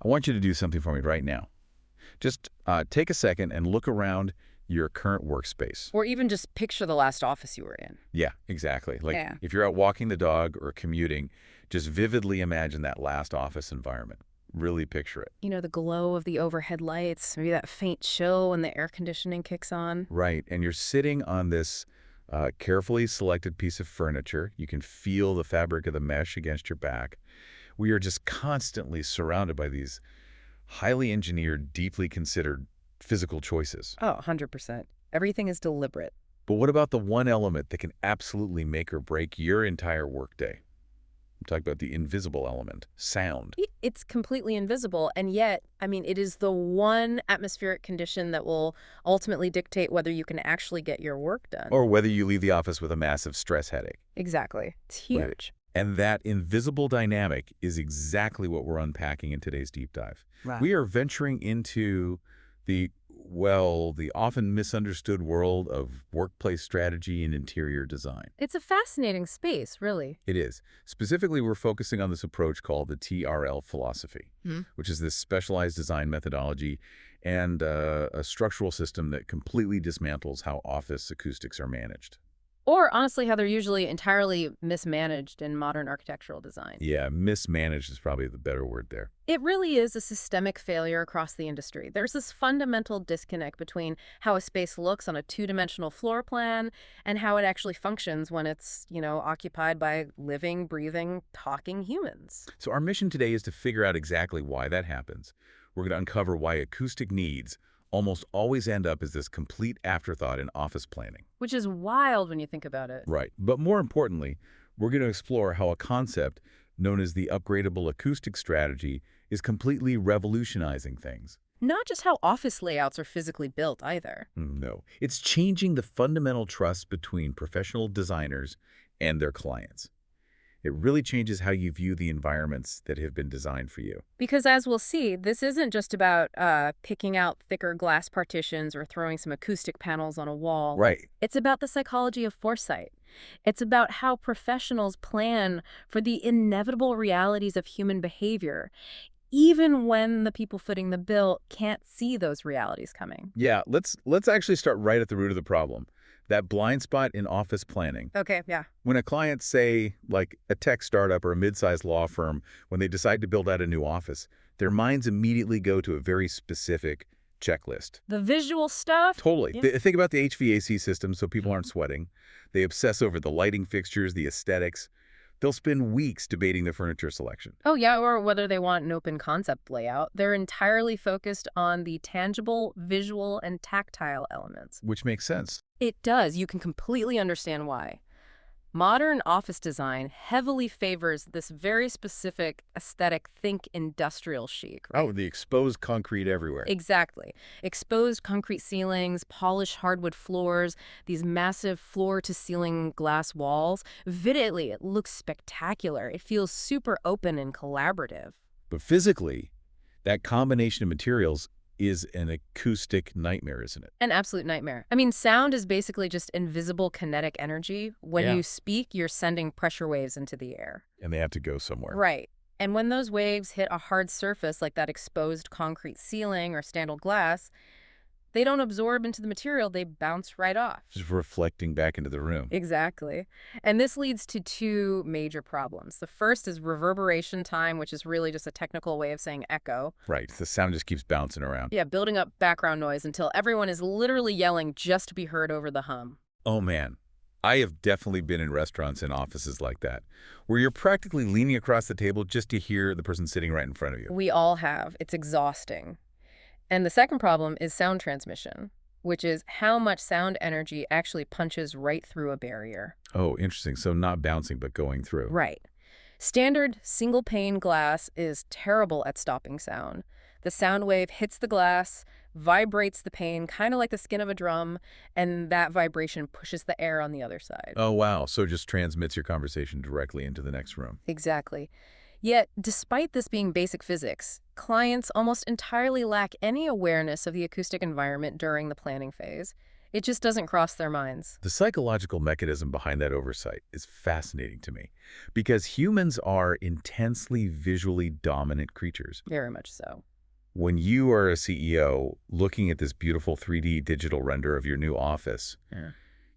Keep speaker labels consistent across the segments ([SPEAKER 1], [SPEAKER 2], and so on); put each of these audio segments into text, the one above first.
[SPEAKER 1] I want you to do something for me right now. Just take a second and look around your current workspace.
[SPEAKER 2] Or even just picture the last office you were in.
[SPEAKER 1] Yeah, exactly. Like
[SPEAKER 2] Yeah.
[SPEAKER 1] if you're out walking the dog or commuting, just vividly imagine that last office environment. Really picture it.
[SPEAKER 2] You know, the glow of the overhead lights, maybe that faint chill when the air conditioning kicks on.
[SPEAKER 1] Right, and you're sitting on this carefully selected piece of furniture. You can feel the fabric of the mesh against your back. We are just constantly surrounded by these highly engineered, deeply considered physical choices.
[SPEAKER 2] Oh, 100%. Everything is deliberate.
[SPEAKER 1] But what about the one element that can absolutely make or break your entire workday? I'm talking about the invisible element, sound.
[SPEAKER 2] It's completely invisible, and yet, I mean, it is the one atmospheric condition that will ultimately dictate whether you can actually get your work done.
[SPEAKER 1] Or whether you leave the office with a massive stress headache.
[SPEAKER 2] Exactly. It's huge.
[SPEAKER 1] Right. And that invisible dynamic is exactly what we're unpacking in today's deep dive.
[SPEAKER 2] Right.
[SPEAKER 1] We are venturing into the often misunderstood world of workplace strategy and interior design.
[SPEAKER 2] It's a fascinating space, really.
[SPEAKER 1] It is. Specifically, we're focusing on this approach called the TRL philosophy, which is this specialized design methodology and a structural system that completely dismantles how office acoustics are managed.
[SPEAKER 2] Or, honestly, how they're usually entirely mismanaged in modern architectural design.
[SPEAKER 1] Yeah, mismanaged is probably the better word there.
[SPEAKER 2] It really is a systemic failure across the industry. There's this fundamental disconnect between how a space looks on a two-dimensional floor plan and how it actually functions when it's, occupied by living, breathing, talking humans.
[SPEAKER 1] So our mission today is to figure out exactly why that happens. We're going to uncover why acoustic needs almost always end up as this complete afterthought in office planning.
[SPEAKER 2] Which is wild when you think about it.
[SPEAKER 1] Right. But more importantly, we're going to explore how a concept known as the upgradable acoustic strategy is completely revolutionizing things.
[SPEAKER 2] Not just how office layouts are physically built, either.
[SPEAKER 1] No. It's changing the fundamental trust between professional designers and their clients. It really changes how you view the environments that have been designed for you.
[SPEAKER 2] Because as we'll see, this isn't just about picking out thicker glass partitions or throwing some acoustic panels on a wall.
[SPEAKER 1] Right.
[SPEAKER 2] It's about the psychology of foresight. It's about how professionals plan for the inevitable realities of human behavior, even when the people footing the bill can't see those realities coming.
[SPEAKER 1] Yeah, let's actually start right at the root of the problem. That blind spot in office planning.
[SPEAKER 2] Okay, yeah.
[SPEAKER 1] When a client, say, like a tech startup or a mid-sized law firm, when they decide to build out a new office, their minds immediately go to a very specific checklist.
[SPEAKER 2] The visual stuff?
[SPEAKER 1] Totally.
[SPEAKER 2] Yeah.
[SPEAKER 1] They think about the HVAC system so people aren't sweating. They obsess over the lighting fixtures, the aesthetics. They'll spend weeks debating the furniture selection.
[SPEAKER 2] Oh, yeah, or whether they want an open concept layout. They're entirely focused on the tangible, visual, and tactile elements.
[SPEAKER 1] Which makes sense.
[SPEAKER 2] It does. You can completely understand why. Modern office design heavily favors this very specific aesthetic, think industrial chic, right?
[SPEAKER 1] Oh, the exposed concrete everywhere.
[SPEAKER 2] Exactly. Exposed concrete ceilings, polished hardwood floors, these massive floor-to-ceiling glass walls. Visually, it looks spectacular. It feels super open and collaborative.
[SPEAKER 1] But physically, that combination of materials is an acoustic nightmare, isn't it?
[SPEAKER 2] An absolute nightmare. I mean, sound is basically just invisible kinetic energy. When you speak, you're sending pressure waves into the air.
[SPEAKER 1] And they have to go somewhere.
[SPEAKER 2] Right. And when those waves hit a hard surface like that exposed concrete ceiling or standard glass, they don't absorb into the material, they bounce right off.
[SPEAKER 1] Just reflecting back into the room.
[SPEAKER 2] Exactly. And this leads to two major problems. The first is reverberation time, which is really just a technical way of saying echo.
[SPEAKER 1] Right. The sound just keeps bouncing around.
[SPEAKER 2] Yeah, building up background noise until everyone is literally yelling just to be heard over the hum.
[SPEAKER 1] Oh, man. I have definitely been in restaurants and offices like that, where you're practically leaning across the table just to hear the person sitting right in front of you.
[SPEAKER 2] We all have. It's exhausting. And the second problem is sound transmission, which is how much sound energy actually punches right through a barrier.
[SPEAKER 1] Oh, interesting. So not bouncing, but going through.
[SPEAKER 2] Right. Standard single-pane glass is terrible at stopping sound. The sound wave hits the glass, vibrates the pane, kind of like the skin of a drum, and that vibration pushes the air on the other side.
[SPEAKER 1] Oh, wow. So it just transmits your conversation directly into the next room.
[SPEAKER 2] Exactly. Yet, despite this being basic physics, clients almost entirely lack any awareness of the acoustic environment during the planning phase. It just doesn't cross their minds.
[SPEAKER 1] The psychological mechanism behind that oversight is fascinating to me because humans are intensely visually dominant creatures.
[SPEAKER 2] Very much so.
[SPEAKER 1] When you are a CEO looking at this beautiful 3D digital render of your new office,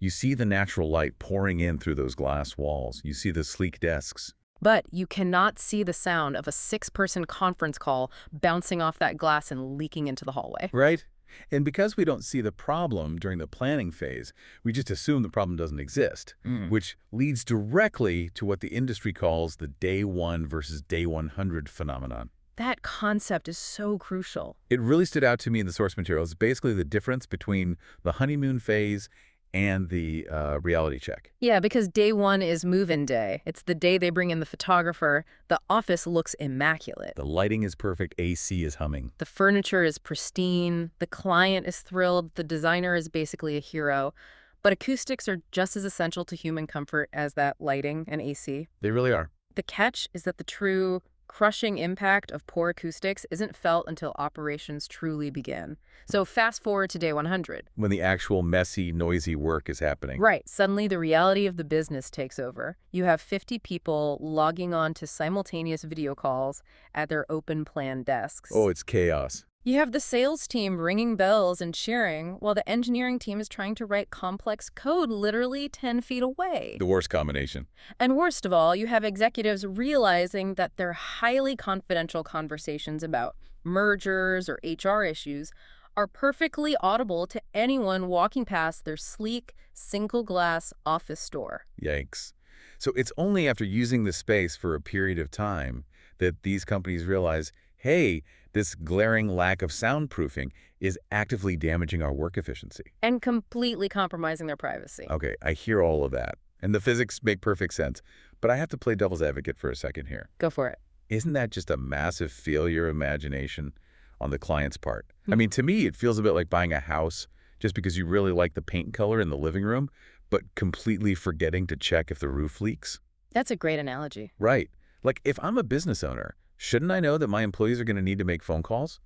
[SPEAKER 1] you see the natural light pouring in through those glass walls. You see the sleek desks.
[SPEAKER 2] But you cannot see the sound of a 6-person conference call bouncing off that glass and leaking into the hallway.
[SPEAKER 1] Right? And because we don't see the problem during the planning phase, we just assume the problem doesn't exist, which leads directly to what the industry calls the day 1 versus day 100 phenomenon.
[SPEAKER 2] That concept is so crucial.
[SPEAKER 1] It really stood out to me in the source materials. Basically, the difference between the honeymoon phase and the reality check.
[SPEAKER 2] Yeah, because day 1 is move-in day. It's the day they bring in the photographer. The office looks immaculate.
[SPEAKER 1] The lighting is perfect. AC is humming.
[SPEAKER 2] The furniture is pristine. The client is thrilled. The designer is basically a hero. But acoustics are just as essential to human comfort as that lighting and AC.
[SPEAKER 1] They really are.
[SPEAKER 2] The catch is that the true crushing impact of poor acoustics isn't felt until operations truly begin. So fast forward to day 100.
[SPEAKER 1] When the actual messy, noisy work is happening.
[SPEAKER 2] Right. Suddenly the reality of the business takes over. You have 50 people logging on to simultaneous video calls at their open plan desks.
[SPEAKER 1] Oh, it's chaos.
[SPEAKER 2] You have the sales team ringing bells and cheering while the engineering team is trying to write complex code literally 10 feet away.
[SPEAKER 1] The worst combination.
[SPEAKER 2] And worst of all, you have executives realizing that their highly confidential conversations about mergers or HR issues are perfectly audible to anyone walking past their sleek, single-glass office door.
[SPEAKER 1] Yikes. So it's only after using the space for a period of time that these companies realize, hey, this glaring lack of soundproofing is actively damaging our work efficiency.
[SPEAKER 2] And completely compromising their privacy.
[SPEAKER 1] Okay, I hear all of that. And the physics make perfect sense. But I have to play devil's advocate for a second here.
[SPEAKER 2] Go for it.
[SPEAKER 1] Isn't that just a massive failure of imagination on the client's part? I mean, to me, it feels a bit like buying a house just because you really like the paint color in the living room, but completely forgetting to check if the roof leaks.
[SPEAKER 2] That's a great analogy.
[SPEAKER 1] Right. Like, if I'm a business owner, shouldn't I know that my employees are going to need to make phone calls?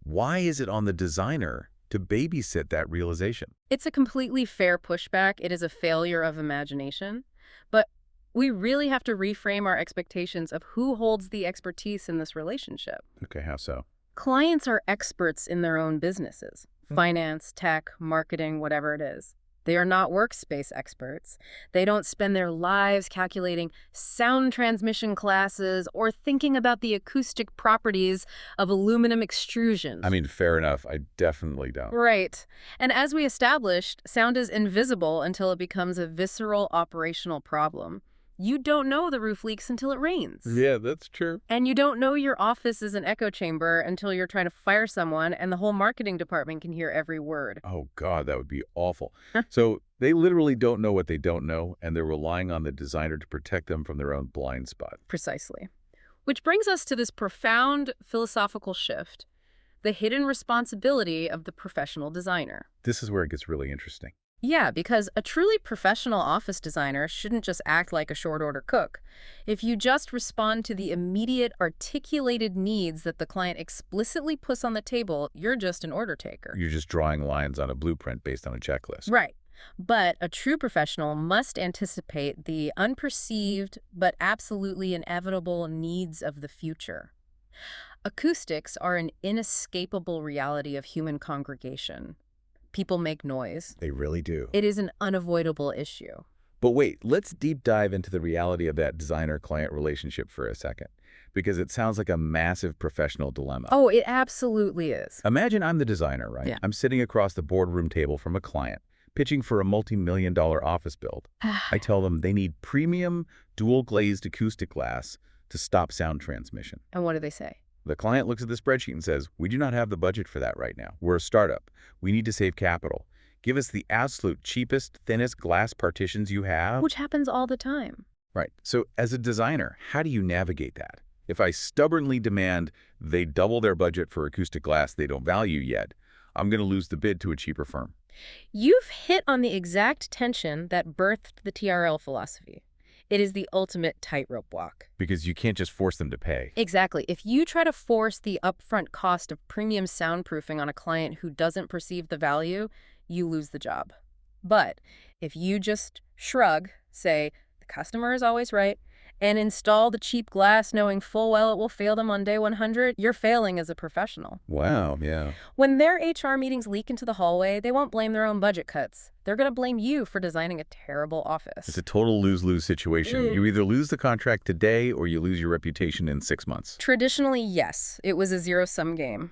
[SPEAKER 1] Why is it on the designer to babysit that realization?
[SPEAKER 2] It's a completely fair pushback. It is a failure of imagination. But we really have to reframe our expectations of who holds the expertise in this relationship.
[SPEAKER 1] Okay, how so?
[SPEAKER 2] Clients are experts in their own businesses. Finance, tech, marketing, whatever it is. They are not workspace experts. They don't spend their lives calculating sound transmission classes or thinking about the acoustic properties of aluminum extrusion.
[SPEAKER 1] I mean, fair enough. I definitely don't.
[SPEAKER 2] Right. And as we established, sound is invisible until it becomes a visceral operational problem. You don't know the roof leaks until it rains.
[SPEAKER 1] Yeah, that's true.
[SPEAKER 2] And you don't know your office is an echo chamber until you're trying to fire someone and the whole marketing department can hear every word.
[SPEAKER 1] Oh, God, that would be awful. So they literally don't know what they don't know, and they're relying on the designer to protect them from their own blind spot.
[SPEAKER 2] Precisely. Which brings us to this profound philosophical shift, the hidden responsibility of the professional designer.
[SPEAKER 1] This is where it gets really interesting.
[SPEAKER 2] Yeah, because a truly professional office designer shouldn't just act like a short-order cook. If you just respond to the immediate articulated needs that the client explicitly puts on the table, you're just an order taker.
[SPEAKER 1] You're just drawing lines on a blueprint based on a checklist.
[SPEAKER 2] Right. But a true professional must anticipate the unperceived but absolutely inevitable needs of the future. Acoustics are an inescapable reality of human congregation. People make noise.
[SPEAKER 1] They really do.
[SPEAKER 2] It is an unavoidable issue.
[SPEAKER 1] But wait, let's deep dive into the reality of that designer-client relationship for a second, because it sounds like a massive professional dilemma.
[SPEAKER 2] Oh, it absolutely is.
[SPEAKER 1] Imagine I'm the designer, right?
[SPEAKER 2] Yeah.
[SPEAKER 1] I'm sitting across the boardroom table from a client, pitching for a multi-million-dollar office build. I tell them they need premium, dual-glazed acoustic glass to stop sound transmission.
[SPEAKER 2] And what do they say?
[SPEAKER 1] The client looks at the spreadsheet and says, we do not have the budget for that right now. We're a startup. We need to save capital. Give us the absolute cheapest, thinnest glass partitions you have.
[SPEAKER 2] Which happens all the time.
[SPEAKER 1] Right. So as a designer, how do you navigate that? If I stubbornly demand they double their budget for acoustic glass they don't value yet, I'm going to lose the bid to a cheaper firm.
[SPEAKER 2] You've hit on the exact tension that birthed the TRL philosophy. It is the ultimate tightrope walk.
[SPEAKER 1] Because you can't just force them to pay.
[SPEAKER 2] Exactly. If you try to force the upfront cost of premium soundproofing on a client who doesn't perceive the value, you lose the job. But if you just shrug, say, the customer is always right, and install the cheap glass knowing full well it will fail them on day 100, you're failing as a professional.
[SPEAKER 1] Wow, yeah.
[SPEAKER 2] When their HR meetings leak into the hallway, they won't blame their own budget cuts. They're going to blame you for designing a terrible office.
[SPEAKER 1] It's a total lose-lose situation. You either lose the contract today or you lose your reputation in 6 months.
[SPEAKER 2] Traditionally, yes, it was a zero-sum game.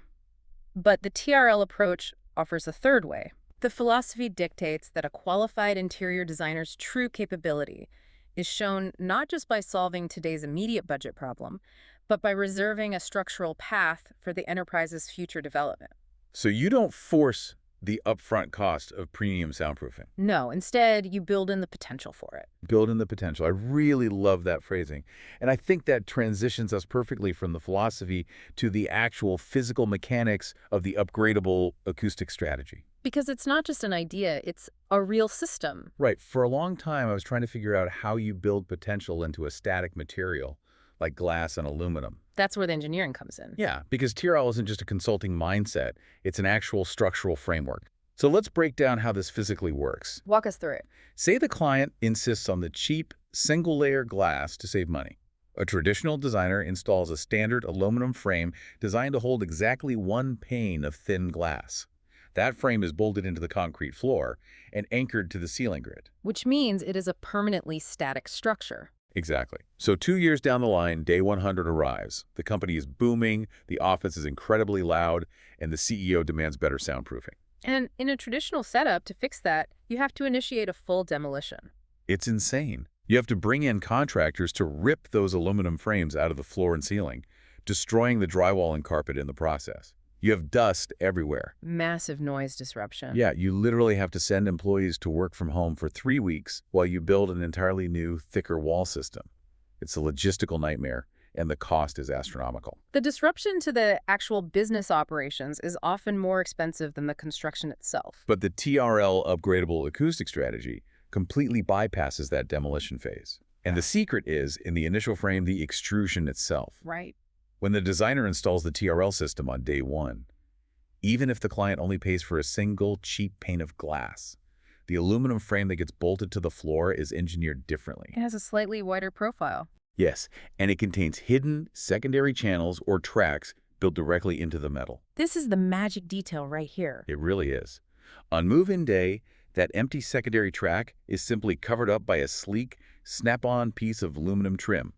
[SPEAKER 2] But the TRL approach offers a third way. The philosophy dictates that a qualified interior designer's true capability is shown not just by solving today's immediate budget problem, but by reserving a structural path for the enterprise's future development.
[SPEAKER 1] So you don't force the upfront cost of premium soundproofing.
[SPEAKER 2] No, instead, you build in the potential for it.
[SPEAKER 1] Build in the potential. I really love that phrasing. And I think that transitions us perfectly from the philosophy to the actual physical mechanics of the upgradable acoustic strategy.
[SPEAKER 2] Because it's not just an idea, it's a real system.
[SPEAKER 1] Right. For a long time, I was trying to figure out how you build potential into a static material, like glass and aluminum.
[SPEAKER 2] That's where the engineering comes in.
[SPEAKER 1] Yeah, because TRL isn't just a consulting mindset. It's an actual structural framework. So let's break down how this physically works.
[SPEAKER 2] Walk us through it.
[SPEAKER 1] Say the client insists on the cheap, single-layer glass to save money. A traditional designer installs a standard aluminum frame designed to hold exactly one pane of thin glass. That frame is bolted into the concrete floor and anchored to the ceiling grid.
[SPEAKER 2] Which means it is a permanently static structure.
[SPEAKER 1] Exactly. So 2 years down the line, day 100 arrives. The company is booming, the office is incredibly loud, and the CEO demands better soundproofing.
[SPEAKER 2] And in a traditional setup, to fix that, you have to initiate a full demolition.
[SPEAKER 1] It's insane. You have to bring in contractors to rip those aluminum frames out of the floor and ceiling, destroying the drywall and carpet in the process. You have dust everywhere.
[SPEAKER 2] Massive noise disruption.
[SPEAKER 1] Yeah, you literally have to send employees to work from home for 3 weeks while you build an entirely new, thicker wall system. It's a logistical nightmare, and the cost is astronomical.
[SPEAKER 2] The disruption to the actual business operations is often more expensive than the construction itself.
[SPEAKER 1] But the TRL upgradable acoustic strategy completely bypasses that demolition phase. And the secret is, in the initial frame, the extrusion itself.
[SPEAKER 2] Right.
[SPEAKER 1] When the designer installs the TRL system on day 1, even if the client only pays for a single cheap pane of glass, the aluminum frame that gets bolted to the floor is engineered differently.
[SPEAKER 2] It has a slightly wider profile.
[SPEAKER 1] Yes, and it contains hidden secondary channels or tracks built directly into the metal.
[SPEAKER 2] This is the magic detail right here.
[SPEAKER 1] It really is. On move-in day, that empty secondary track is simply covered up by a sleek, snap-on piece of aluminum trim.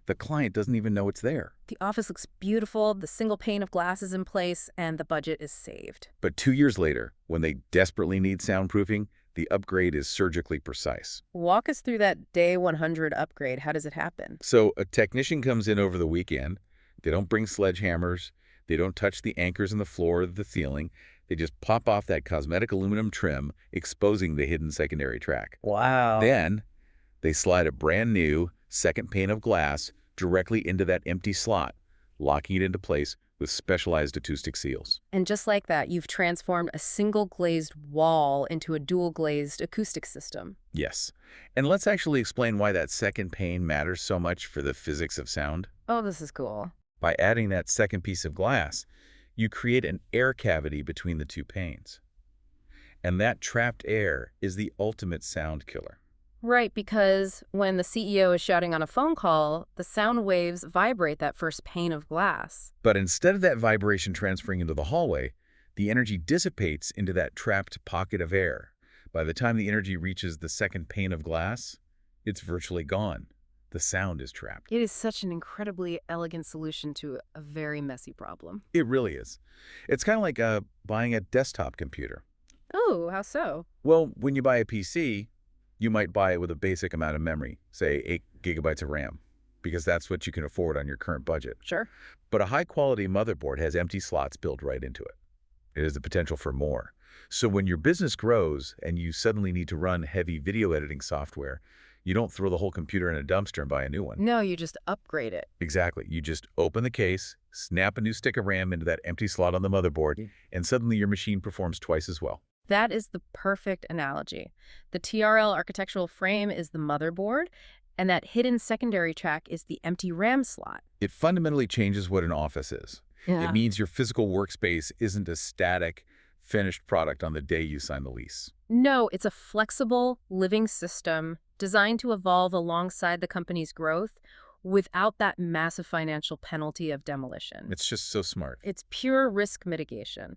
[SPEAKER 1] The client doesn't even know it's there.
[SPEAKER 2] The office looks beautiful, the single pane of glass is in place, and the budget is saved.
[SPEAKER 1] But 2 years later, when they desperately need soundproofing, the upgrade is surgically precise.
[SPEAKER 2] Walk us through that day 100 upgrade. How does it happen?
[SPEAKER 1] So a technician comes in over the weekend. They don't bring sledgehammers. They don't touch the anchors in the floor or the ceiling. They just pop off that cosmetic aluminum trim, exposing the hidden secondary track.
[SPEAKER 2] Wow.
[SPEAKER 1] Then they slide a brand new second pane of glass directly into that empty slot, locking it into place with specialized acoustic seals.
[SPEAKER 2] And just like that, you've transformed a single glazed wall into a dual glazed acoustic system.
[SPEAKER 1] Yes. And let's actually explain why that second pane matters so much for the physics of sound.
[SPEAKER 2] Oh, this is cool.
[SPEAKER 1] By adding that second piece of glass, you create an air cavity between the two panes. And that trapped air is the ultimate sound killer.
[SPEAKER 2] Right, because when the CEO is shouting on a phone call, the sound waves vibrate that first pane of glass.
[SPEAKER 1] But instead of that vibration transferring into the hallway, the energy dissipates into that trapped pocket of air. By the time the energy reaches the second pane of glass, it's virtually gone. The sound is trapped.
[SPEAKER 2] It is such an incredibly elegant solution to a very messy problem.
[SPEAKER 1] It really is. It's kind of like buying a desktop computer.
[SPEAKER 2] Oh, how so?
[SPEAKER 1] Well, when you buy a PC, you might buy it with a basic amount of memory, say 8 gigabytes of RAM, because that's what you can afford on your current budget.
[SPEAKER 2] Sure.
[SPEAKER 1] But a high-quality motherboard has empty slots built right into it. It has the potential for more. So when your business grows and you suddenly need to run heavy video editing software, you don't throw the whole computer in a dumpster and buy a new one.
[SPEAKER 2] No, you just upgrade it.
[SPEAKER 1] Exactly. You just open the case, snap a new stick of RAM into that empty slot on the motherboard, and suddenly your machine performs twice as well.
[SPEAKER 2] That is the perfect analogy. The TRL architectural frame is the motherboard, and that hidden secondary track is the empty RAM slot.
[SPEAKER 1] It fundamentally changes what an office is.
[SPEAKER 2] Yeah.
[SPEAKER 1] It means your physical workspace isn't a static, finished product on the day you sign the lease.
[SPEAKER 2] No, it's a flexible, living system designed to evolve alongside the company's growth without that massive financial penalty of demolition.
[SPEAKER 1] It's just so smart.
[SPEAKER 2] It's pure risk mitigation.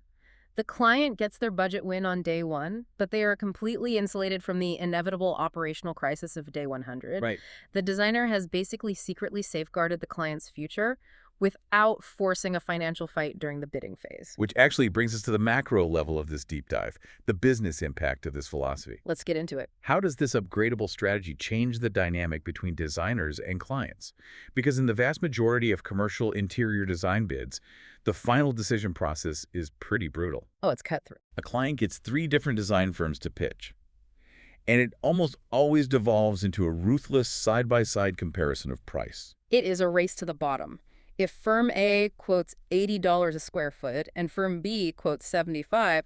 [SPEAKER 2] The client gets their budget win on day one, but they are completely insulated from the inevitable operational crisis of day 100.
[SPEAKER 1] Right.
[SPEAKER 2] The designer has basically secretly safeguarded the client's future without forcing a financial fight during the bidding phase.
[SPEAKER 1] Which actually brings us to the macro level of this deep dive, the business impact of this philosophy.
[SPEAKER 2] Let's get into it.
[SPEAKER 1] How does this upgradable strategy change the dynamic between designers and clients? Because in the vast majority of commercial interior design bids, the final decision process is pretty brutal.
[SPEAKER 2] Oh, it's cutthroat.
[SPEAKER 1] A client gets 3 different design firms to pitch, and it almost always devolves into a ruthless side-by-side comparison of price.
[SPEAKER 2] It is a race to the bottom. If firm A quotes $80 a square foot and firm B quotes $75,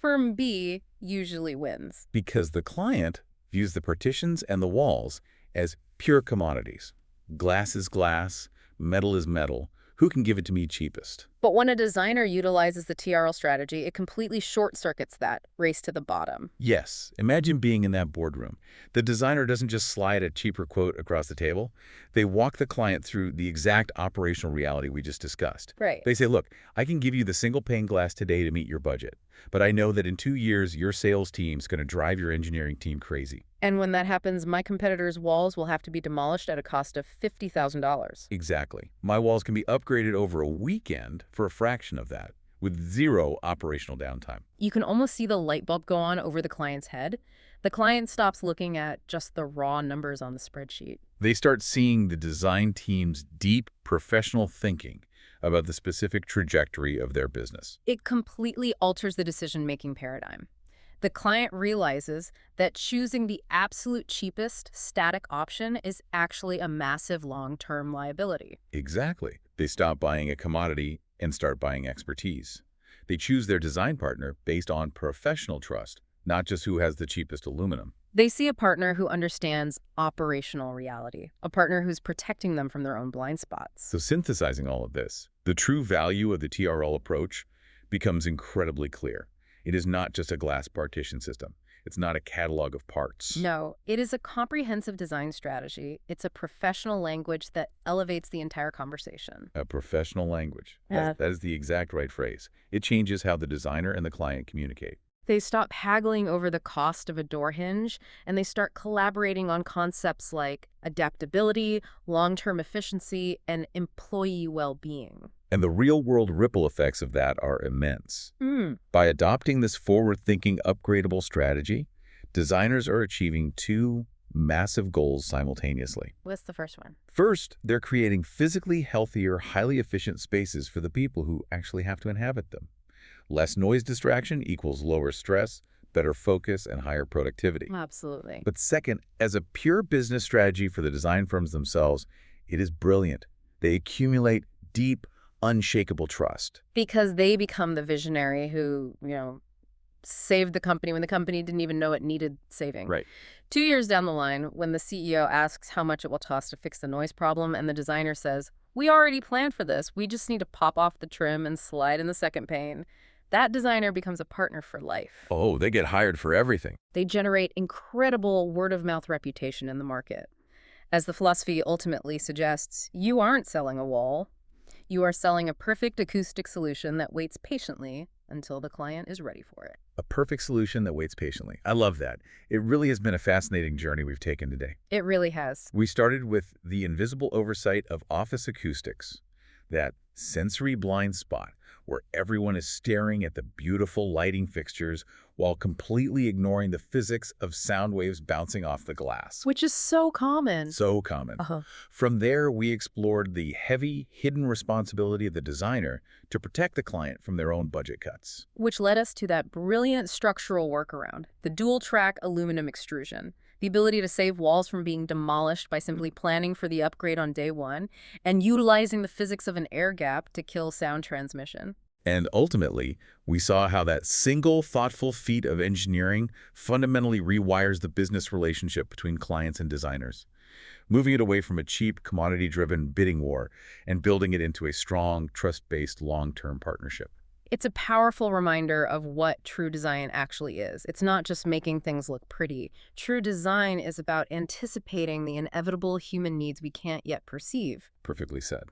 [SPEAKER 2] firm B usually wins.
[SPEAKER 1] Because the client views the partitions and the walls as pure commodities. Glass is glass, metal is metal. Who can give it to me cheapest?
[SPEAKER 2] But when a designer utilizes the TRL strategy, it completely short-circuits that race to the bottom.
[SPEAKER 1] Yes. Imagine being in that boardroom. The designer doesn't just slide a cheaper quote across the table. They walk the client through the exact operational reality we just discussed.
[SPEAKER 2] Right.
[SPEAKER 1] They say, look, I can give you the single pane glass today to meet your budget, but I know that in 2 years, your sales team's going to drive your engineering team crazy.
[SPEAKER 2] And when that happens, my competitors' walls will have to be demolished at a cost of $50,000.
[SPEAKER 1] Exactly. My walls can be upgraded over a weekend for a fraction of that, with 0 operational downtime.
[SPEAKER 2] You can almost see the light bulb go on over the client's head. The client stops looking at just the raw numbers on the spreadsheet.
[SPEAKER 1] They start seeing the design team's deep professional thinking about the specific trajectory of their business.
[SPEAKER 2] It completely alters the decision-making paradigm. The client realizes that choosing the absolute cheapest static option is actually a massive long-term liability.
[SPEAKER 1] Exactly. They stop buying a commodity and start buying expertise. They choose their design partner based on professional trust, not just who has the cheapest aluminum.
[SPEAKER 2] They see a partner who understands operational reality, a partner who's protecting them from their own blind spots.
[SPEAKER 1] So synthesizing all of this, the true value of the TRL approach becomes incredibly clear. It is not just a glass partition system. It's not a catalog of parts.
[SPEAKER 2] No, it is a comprehensive design strategy. It's a professional language that elevates the entire conversation.
[SPEAKER 1] A professional language.
[SPEAKER 2] Yeah.
[SPEAKER 1] That is the exact right phrase. It changes how the designer and the client communicate.
[SPEAKER 2] They stop haggling over the cost of a door hinge, and they start collaborating on concepts like adaptability, long-term efficiency, and employee well-being.
[SPEAKER 1] And the real-world ripple effects of that are immense. By adopting this forward-thinking, upgradable strategy, designers are achieving 2 massive goals simultaneously.
[SPEAKER 2] What's the first one?
[SPEAKER 1] First, they're creating physically healthier, highly efficient spaces for the people who actually have to inhabit them. Less noise distraction equals lower stress, better focus, and higher productivity.
[SPEAKER 2] Absolutely.
[SPEAKER 1] But second, as a pure business strategy for the design firms themselves, it is brilliant. They accumulate deep, unshakable trust.
[SPEAKER 2] Because they become the visionary who, saved the company when the company didn't even know it needed saving.
[SPEAKER 1] Right.
[SPEAKER 2] 2 years down the line, when the CEO asks how much it will cost to fix the noise problem, and the designer says, "We already planned for this. We just need to pop off the trim and slide in the second pane," that designer becomes a partner for life.
[SPEAKER 1] Oh, they get hired for everything.
[SPEAKER 2] They generate incredible word-of-mouth reputation in the market. As the philosophy ultimately suggests, you aren't selling a wall. You are selling a perfect acoustic solution that waits patiently until the client is ready for it.
[SPEAKER 1] A perfect solution that waits patiently. I love that. It really has been a fascinating journey we've taken today.
[SPEAKER 2] It really has.
[SPEAKER 1] We started with the invisible oversight of office acoustics, that sensory blind spot where everyone is staring at the beautiful lighting fixtures while completely ignoring the physics of sound waves bouncing off the glass.
[SPEAKER 2] Which is so common.
[SPEAKER 1] So common. From there, we explored the heavy, hidden responsibility of the designer to protect the client from their own budget cuts.
[SPEAKER 2] Which led us to that brilliant structural workaround, the dual-track aluminum extrusion. The ability to save walls from being demolished by simply planning for the upgrade on day one and utilizing the physics of an air gap to kill sound transmission.
[SPEAKER 1] And ultimately, we saw how that single thoughtful feat of engineering fundamentally rewires the business relationship between clients and designers, moving it away from a cheap, commodity-driven bidding war and building it into a strong, trust-based, long-term partnership.
[SPEAKER 2] It's a powerful reminder of what true design actually is. It's not just making things look pretty. True design is about anticipating the inevitable human needs we can't yet perceive.
[SPEAKER 1] Perfectly said.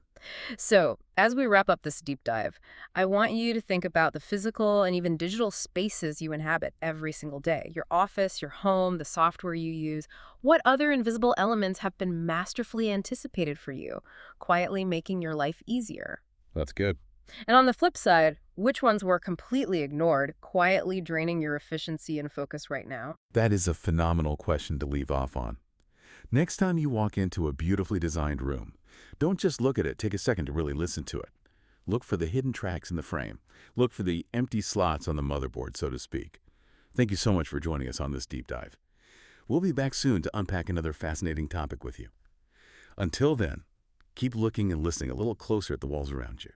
[SPEAKER 2] So, as we wrap up this deep dive, I want you to think about the physical and even digital spaces you inhabit every single day. Your office, your home, the software you use. What other invisible elements have been masterfully anticipated for you, quietly making your life easier?
[SPEAKER 1] That's good.
[SPEAKER 2] And on the flip side, which ones were completely ignored, quietly draining your efficiency and focus right now?
[SPEAKER 1] That is a phenomenal question to leave off on. Next time you walk into a beautifully designed room, don't just look at it, take a second to really listen to it. Look for the hidden tracks in the frame. Look for the empty slots on the motherboard, so to speak. Thank you so much for joining us on this deep dive. We'll be back soon to unpack another fascinating topic with you. Until then, keep looking and listening a little closer at the walls around you.